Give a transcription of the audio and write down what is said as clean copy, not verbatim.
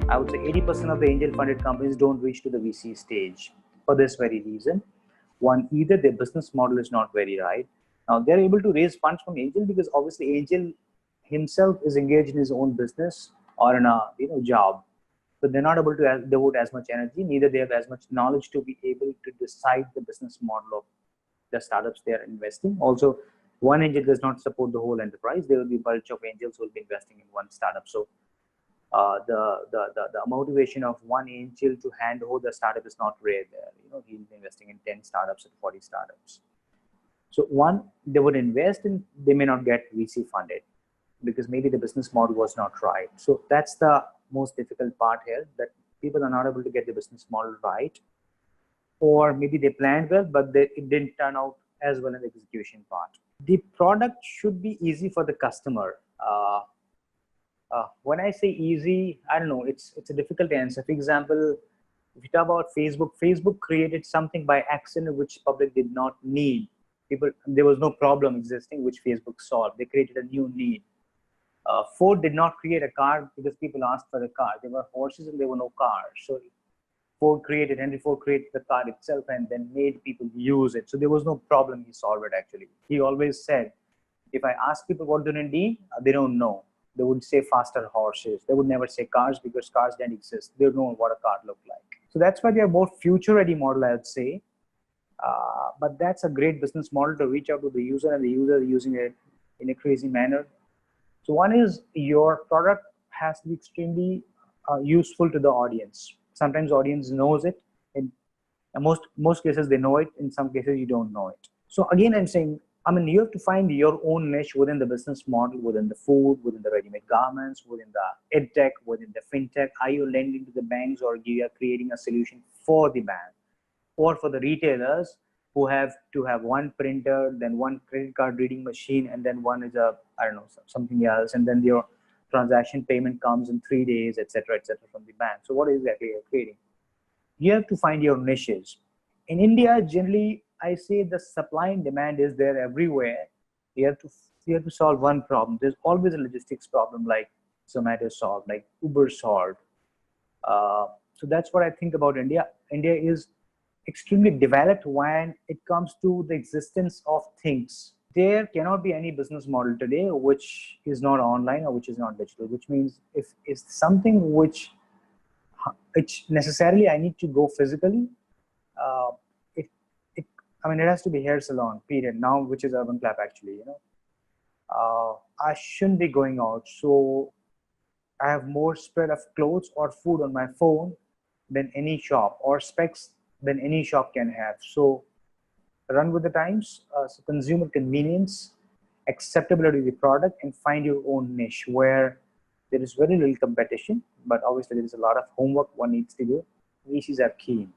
I would say 80% of the angel funded companies don't reach to the VC stage for this very reason. One, either their business model is not very right. Now they're able to raise funds from angel because obviously angel himself is engaged in his own business or in a job. So they're not able to devote as much energy, neither they have as much knowledge to be able to decide the business model of the startups they are investing. Also, one angel does not support the whole enterprise. There will be a bunch of angels who will be investing in one startup. So the motivation of one angel to handhold the startup is not rare there. He'll be investing in 10 startups and 40 startups. So one, they would invest and they may not get VC funded because maybe the business model was not right. So that's the most difficult part here, that people are not able to get the business model right, or maybe they planned well, but it didn't turn out as well in the execution part. The product should be easy for the customer. When I say easy, I don't know, it's a difficult answer. For example, if you talk about Facebook created something by accident which public did not need. There was no problem existing which Facebook solved. They created a new need. Ford did not create a car because people asked for the car. There were horses and there were no cars. So Henry Ford created the car itself and then made people use it. So there was no problem. He solved it actually. He always said, if I ask people what do they need, they don't know. They would say faster horses. They would never say cars because cars didn't exist. They don't know what a car looked like. So that's why they are more future-ready model, I would say. But that's a great business model to reach out to the user, and the user is using it in a crazy manner. So one is your product has to be extremely useful to the audience. Sometimes audience knows it. In most cases, they know it. In some cases, you don't know it. So again, I'm saying, you have to find your own niche within the business model, within the food, within the ready-made garments, within the edtech, within the fintech. Are you lending to the banks, or you are creating a solution for the bank or for the retailers who have to have one printer, then one credit card reading machine, and then one is something else, and then your transaction payment comes in 3 days, etc., from the bank. So what exactly you're creating? You have to find your niches. In India, generally, I say the supply and demand is there everywhere. You have to solve one problem. There's always a logistics problem, like Zomato solved, like Uber solved. So that's what I think about India. India is extremely developed when it comes to the existence of things. There cannot be any business model today which is not online or which is not digital, which means if it's something which necessarily I need to go physically, it has to be hair salon, period. Now, which is Urban Clap actually, I shouldn't be going out. So I have more spread of clothes or food on my phone than any shop, or specs than any shop can have. So run with the times, so consumer convenience, acceptability of the product, and find your own niche where there is very little competition, but obviously there is a lot of homework one needs to do. Niches are key.